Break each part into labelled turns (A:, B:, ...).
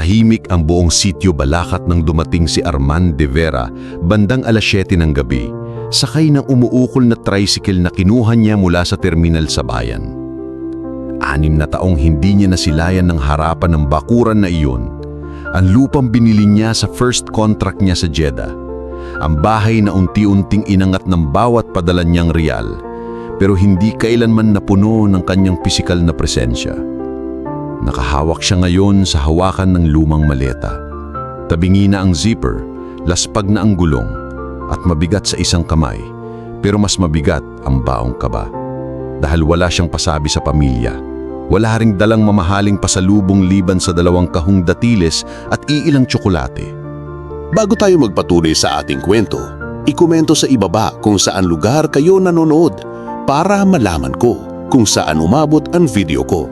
A: Tahimik ang buong sitio Balakat nang dumating si Armand de Vera bandang alas 7 ng gabi, sakay ng umuukol na tricycle na kinuha niya mula sa terminal sa bayan. 6 na taong hindi niya nasilayan ng harapan ng bakuran na iyon, ang lupang binili niya sa first contract niya sa Jeddah, ang bahay na unti-unting inangat ng bawat padala niyang riyal, pero hindi kailanman napuno ng kanyang pisikal na presensya. Nakahawak siya ngayon sa hawakan ng lumang maleta. Tabingi na ang zipper, laspag na ang gulong, at mabigat sa isang kamay, pero mas mabigat ang baong kaba. Dahil wala siyang pasabi sa pamilya, wala ring dalang mamahaling pasalubong liban sa 2 kahong datiles at iilang tsokolate.
B: Bago tayo magpatuloy sa ating kwento, ikomento sa ibaba kung saan lugar kayo nanonood para malaman ko kung saan umabot ang video ko.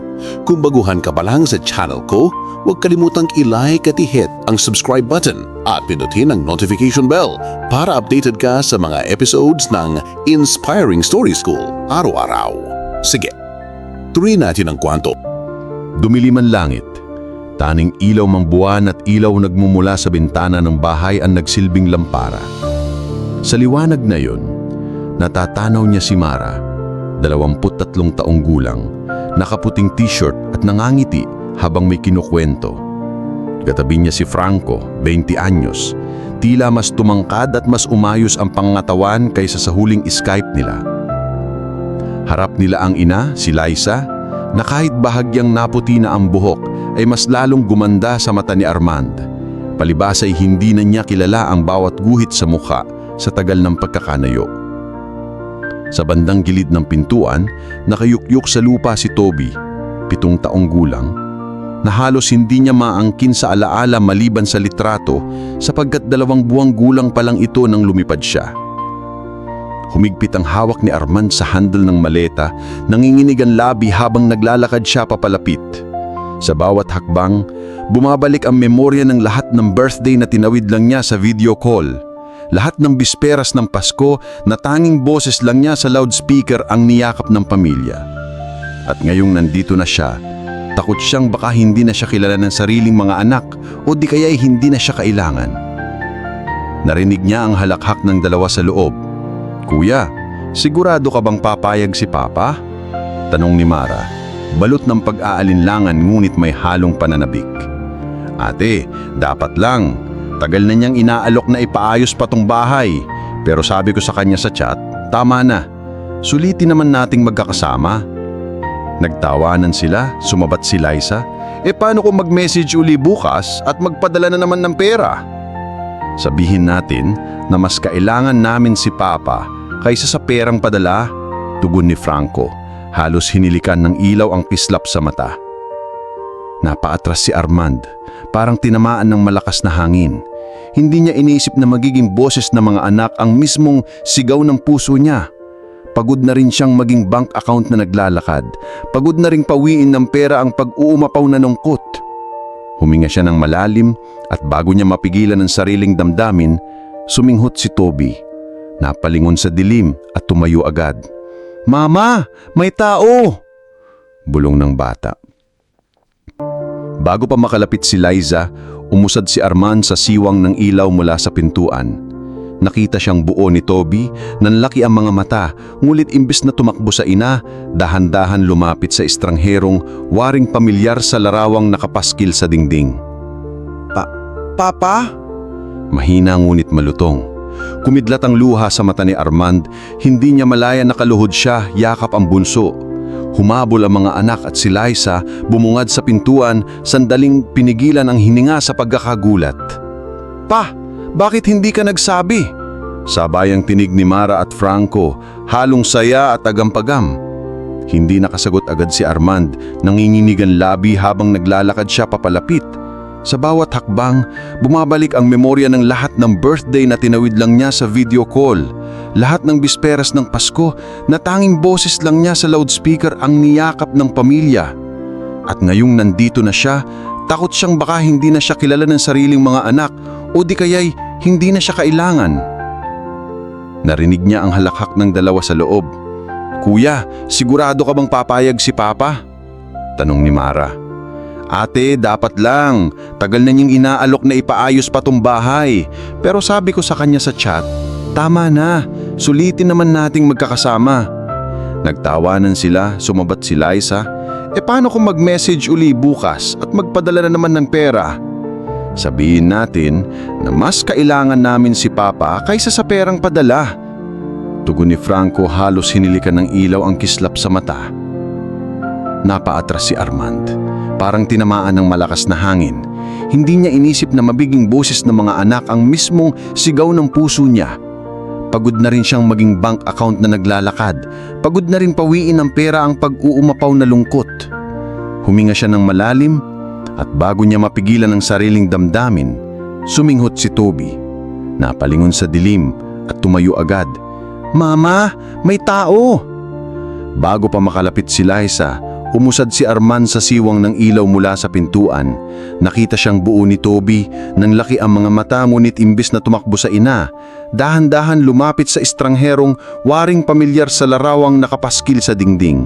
B: Kung baguhan ka pa lang sa channel ko, huwag kalimutang i-like at i-hit ang subscribe button at pindutin ang notification bell para updated ka sa mga episodes ng Inspiring Story School araw-araw. Sige, tuloy natin ang kwento.
A: Dumilim ang langit. Taning ilaw mang buwan at ilaw nagmumula sa bintana ng bahay ang nagsilbing lampara. Sa liwanag na yon, natatanaw niya si Mara, 23 taong gulang, nakaputing t-shirt at nangangiti habang may kinukwento. Katabi niya si Franco, 20 anyos, tila mas tumangkad at mas umayos ang pangatawan kaysa sa huling Skype nila. Harap nila ang ina, si Liza, na kahit bahagyang naputi na ang buhok ay mas lalong gumanda sa mata ni Armand. Palibas ay hindi na niya kilala ang bawat guhit sa mukha sa tagal ng pagkakanayo. Sa bandang gilid ng pintuan, nakayukyuk sa lupa si Toby, 7 taong gulang, na halos hindi niya maangkin sa alaala maliban sa litrato sapagkat 2 buwang gulang pa lang ito nang lumipad siya. Humigpit ang hawak ni Armand sa handle ng maleta, nanginginig ang labi habang naglalakad siya papalapit. Sa bawat hakbang, bumabalik ang memorya ng lahat ng birthday na tinawid lang niya sa video call. Lahat ng bisperas ng Pasko na tanging boses lang niya sa loudspeaker ang niyakap ng pamilya. At ngayong nandito na siya, takot siyang baka hindi na siya kilala ng sariling mga anak o di kaya'y hindi na siya kailangan. Narinig niya ang halakhak ng dalawa sa loob. "Kuya, sigurado ka bang papayag si Papa?" Tanong ni Mara, balot ng pag-aalinlangan ngunit may halong pananabik. "Ate, dapat lang. Tagal na niyang inaalok na ipaayos pa tong bahay. Pero sabi ko sa kanya sa chat, tama na. Sulitin naman nating magkakasama." Nagtawanan sila, sumabat si Liza. Paano kung mag-message uli bukas at magpadala na naman ng pera? Sabihin natin na mas kailangan namin si Papa kaysa sa perang padala, tugon ni Franco. Halos hinilikan ng ilaw ang kislap sa mata. Napaatras si Armand, parang tinamaan ng malakas na hangin. Hindi niya iniisip na magiging boses ng mga anak ang mismong sigaw ng puso niya. Pagod na rin siyang maging bank account na naglalakad. Pagod na ring pawiin ng pera ang pag-uumapaw na lungkot. Huminga siya ng malalim at bago niya mapigilan ang sariling damdamin, suminghot si Toby. Napalingon sa dilim at tumayo agad. "Mama, may tao!" bulong ng bata. Bago pa makalapit si Liza, umusad si Armand sa siwang ng ilaw mula sa pintuan. Nakita siyang buo ni Toby, nanlaki ang mga mata, ngulit imbes na tumakbo sa ina, dahan-dahan lumapit sa estrangherong waring pamilyar sa larawang nakapaskil sa dingding. Papa? Mahina ngunit malutong. Kumidlat ang luha sa mata ni Armand, hindi niya malaya nakaluhod siya, yakap ang bunso. Humabol ang mga anak at si Liza, bumungad sa pintuan, sandaling pinigilan ang hininga sa pagkakagulat. "Pa, bakit hindi ka nagsabi?" Sabayang tinig ni Mara at Franco, halong saya at agampagam. Hindi nakasagot agad si Armand, nanginginig ang labi habang naglalakad siya papalapit. Sa bawat hakbang, bumabalik ang memorya ng lahat ng birthday na tinawid lang niya sa video call. Lahat ng bisperas ng Pasko na tanging boses lang niya sa loudspeaker ang niyakap ng pamilya. At ngayong nandito na siya, takot siyang baka hindi na siya kilala ng sariling mga anak o di kaya'y hindi na siya kailangan. Narinig niya ang halakhak ng dalawa sa loob. "Kuya, sigurado ka bang papayag si Papa?" tanong ni Mara. Ate, dapat lang. Tagal na niyang inaalok na ipaayos pa tong bahay. Pero sabi ko sa kanya sa chat, tama na, sulitin naman nating magkakasama. Nagtawanan sila, sumabat si Liza. Paano kung mag-message uli bukas at magpadala na naman ng pera? Sabihin natin na mas kailangan namin si Papa kaysa sa perang padala. Tugon ni Franco, halos hinilikan ng ilaw ang kislap sa mata. Napaatras si Armand. Parang tinamaan ng malakas na hangin. Hindi niya inisip na mabiging boses ng mga anak ang mismong sigaw ng puso niya. Pagod na rin siyang maging bank account na naglalakad. Pagod na rin pawiin ng pera ang pag-uumapaw na lungkot. Huminga siya ng malalim at bago niya mapigilan ang sariling damdamin, suminghot si Toby. Napalingon sa dilim at tumayo agad. Mama, may tao! Bago pa makalapit si Liza, umusad si Armand sa siwang ng ilaw mula sa pintuan. Nakita siyang buo ni Toby, nang laki ang mga mata ngunit imbis na tumakbo sa ina, dahan-dahan lumapit sa estrangherong waring pamilyar sa larawang nakapaskil sa dingding.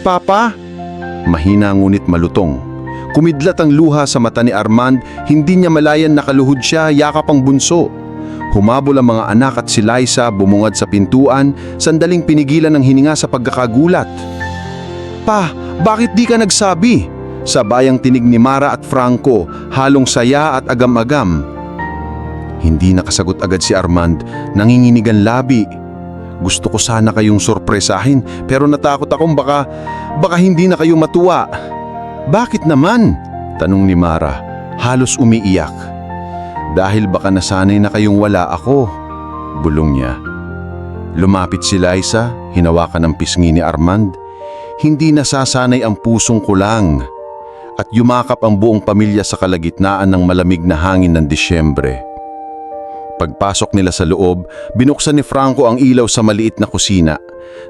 A: Papa? Mahina ngunit malutong. Kumidlat ang luha sa mata ni Armand, hindi niya malayan nakaluhod siya, yakap ang bunso. Humabol ang mga anak at si Liza bumungad sa pintuan, sandaling pinigilan ang hininga sa pagkakagulat. Pa, bakit di ka nagsabi? Sabayang tinig ni Mara at Franco, halong saya at agam-agam. Hindi nakasagot agad si Armand, nanginginig ang labi. Gusto ko sana kayong sorpresahin pero natakot akong baka hindi na kayo matuwa. Bakit naman? Tanong ni Mara, halos umiiyak. Dahil baka nasanay na kayong wala ako, bulong niya. Lumapit si Liza, hinawakan ang pisngi ni Armand. Hindi nasasanay ang pusong kulang at yumakap ang buong pamilya sa kalagitnaan ng malamig na hangin ng Disyembre. Pagpasok nila sa loob, binuksan ni Franco ang ilaw sa maliit na kusina.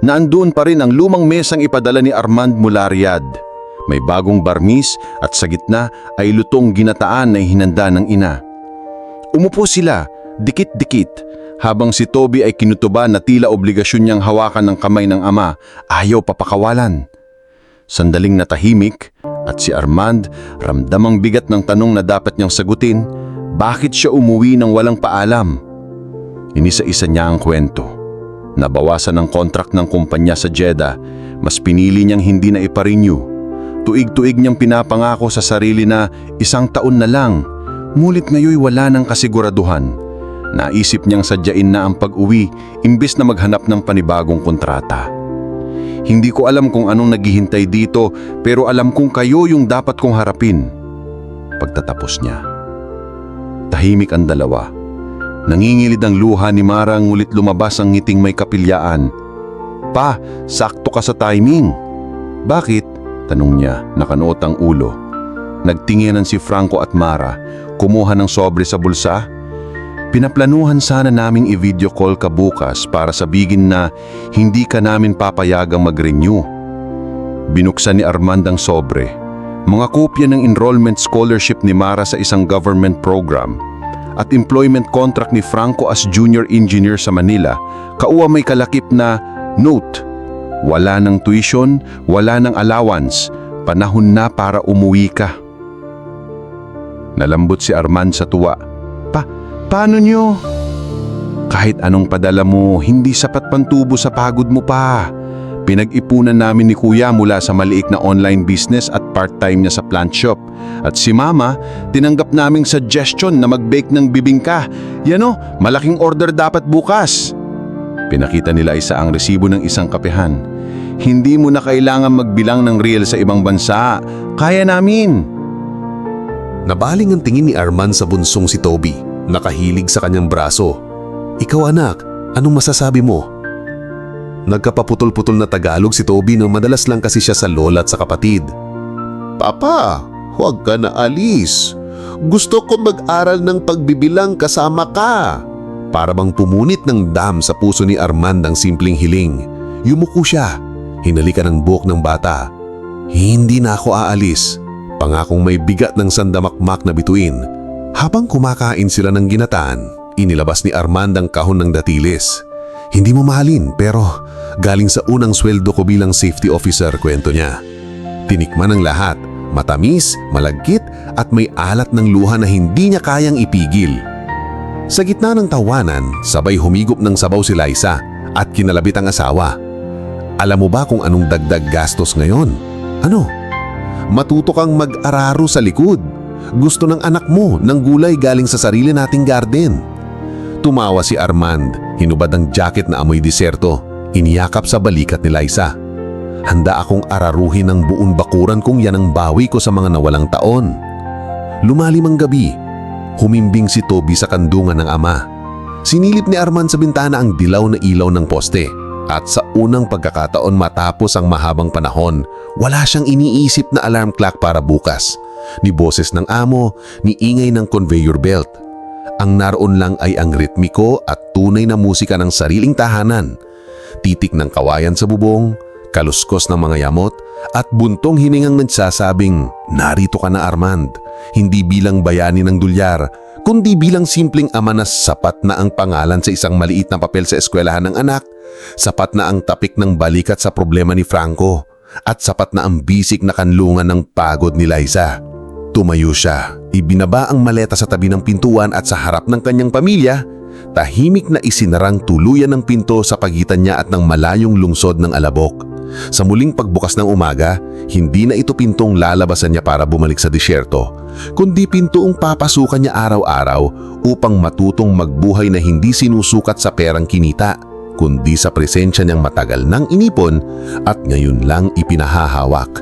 A: Naandoon pa rin ang lumang mesang ipadala ni Armand mula Riyadh. May bagong barnis at sa gitna ay lutong ginataan na hinanda ng ina. Umupo sila, dikit-dikit, habang si Toby ay kinutuba na tila obligasyon niyang hawakan ng kamay ng ama, ayaw papakawalan. Sandaling natahimik at si Armand ramdamang bigat ng tanong na dapat niyang sagutin, bakit siya umuwi nang walang paalam? Inisa-isa niya ang kwento. Nabawasan ang kontrak ng kumpanya sa Jeddah, mas pinili niyang hindi na ipa-renew. Tuig-tuig niyang pinapangako sa sarili na 1 taon na lang, ngunit ngayon wala nang kasiguraduhan. Naisip niyang sadyain na ang pag-uwi imbes na maghanap ng panibagong kontrata. Hindi ko alam kung anong naghihintay dito pero alam kong kayo yung dapat kong harapin. Pagtatapos niya. Tahimik ang dalawa. Nangingilid ang luha ni Mara ngulit lumabas ang ngiting may kapilyaan. Pa, sakto ka sa timing. Bakit? Tanong niya, nakanuot ang ulo. Nagtinginan si Franco at Mara, kumuha ng sobre sa bulsa. Pinaplanuhan sana naming i-video call ka bukas para sabihin na hindi ka namin papayagang mag-renew. Binuksan ni Armand ang sobre. Mga kopya ng enrollment scholarship ni Mara sa isang government program at employment contract ni Franco as junior engineer sa Manila, kauwa may kalakip na note. Wala ng tuition, wala ng allowance, panahon na para umuwi ka. Nalambot si Armand sa tuwa. Paano nyo? Kahit anong padala mo, hindi sapat pantubo sa pagod mo pa. Pinag-ipunan namin ni Kuya mula sa maliit na online business at part-time niya sa plant shop. At si Mama, tinanggap naming suggestion na mag-bake ng bibingka. Yan o, malaking order dapat bukas. Pinakita nila isa ang resibo ng isang kapehan. Hindi mo na kailangan magbilang ng reel sa ibang bansa. Kaya namin.
B: Nabaling ang tingin ni Armand sa bunsong si Toby. Nakahilig sa kanyang braso. Ikaw anak, anong masasabi mo? Nagkapaputol-putol na Tagalog si Toby nang madalas lang kasi siya sa lola at sa kapatid. Papa, huwag ka na alis. Gusto ko mag-aral ng pagbibilang kasama ka. Para bang pumunit ng dam sa puso ni Armand ang simpleng hiling. Yumuko siya. Hinalikan ang buhok ng bata. Hindi na ako aalis. Pangakong may bigat ng sandamakmak na bituin. Habang kumakain sila ng ginataan, inilabas ni Armand ang kahon ng datilis. Hindi mo mahalin pero galing sa unang sweldo ko bilang safety officer, kwento niya.
C: Tinikman ng lahat, matamis, malagkit at may alat ng luha na hindi niya kayang ipigil. Sa gitna ng tawanan, sabay humigop ng sabaw si Liza at kinalabit ang asawa. Alam mo ba kung anong dagdag gastos ngayon? Ano? Matuto kang mag-araro sa likod. Gusto ng anak mo ng gulay galing sa sarili nating garden. Tumawa si Armand, hinubad ang jacket na amoy diserto, iniyakap sa balikat ni Liza. Handa akong araruhin ng buong bakuran kung yan ang bawi ko sa mga nawalang taon. Lumalim ang gabi. Humimbing si Toby sa kandungan ng ama. Sinilip ni Armand sa bintana ang dilaw na ilaw ng poste. At sa unang pagkakataon matapos ang mahabang panahon, wala siyang iniisip na alarm clock para bukas. Ni boses ng amo, ni ingay ng conveyor belt. Ang naroon lang ay ang ritmiko at tunay na musika ng sariling tahanan. Titik ng kawayan sa bubong, kaluskos ng mga yamot, at buntong hiningang nagsasabing, "Narito ka na, Armand." Hindi bilang bayani ng dolyar, kundi bilang simpleng ama na sapat na ang pangalan sa isang maliit na papel sa eskwelahan ng anak, sapat na ang tapik ng balikat sa problema ni Franco, at sapat na ang bisik na kanlungan ng pagod ni Liza. Tumayo siya, ibinaba ang maleta sa tabi ng pintuan at sa harap ng kanyang pamilya, tahimik na isinarang tuluyan ng pinto sa pagitan niya at ng malayong lungsod ng Alabok. Sa muling pagbukas ng umaga, hindi na ito pintong lalabasan niya para bumalik sa disyerto, kundi pintoong papasukan niya araw-araw upang matutong magbuhay na hindi sinusukat sa perang kinita, kundi sa presensya niyang matagal nang inipon at ngayon lang ipinahahawak.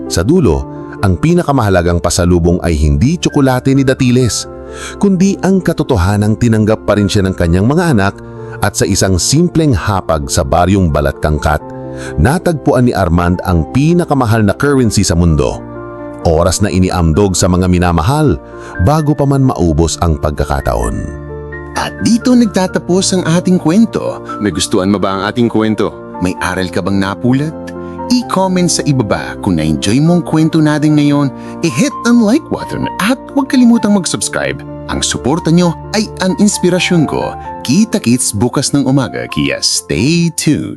C: Sa dulo, ang pinakamahalagang pasalubong ay hindi tsokolate ni Datiles, kundi ang katotohanang tinanggap pa rin siya ng kanyang mga anak at sa isang simpleng hapag sa baryong Balatkangkat, natagpuan ni Armand ang pinakamahal na currency sa mundo. Oras na iniamdog sa mga minamahal bago pa man maubos ang pagkakataon.
D: At dito nagtatapos ang ating kwento. Nagustuhan mo ba ang ating kwento? May aral ka bang napulot? I-comment sa ibaba kung na-enjoy mo ang kwento natin ngayon, i-hit ang like button at huwag kalimutang mag-subscribe. Ang suporta nyo ay ang inspirasyon ko. Kita-kits bukas ng umaga, kaya stay tuned.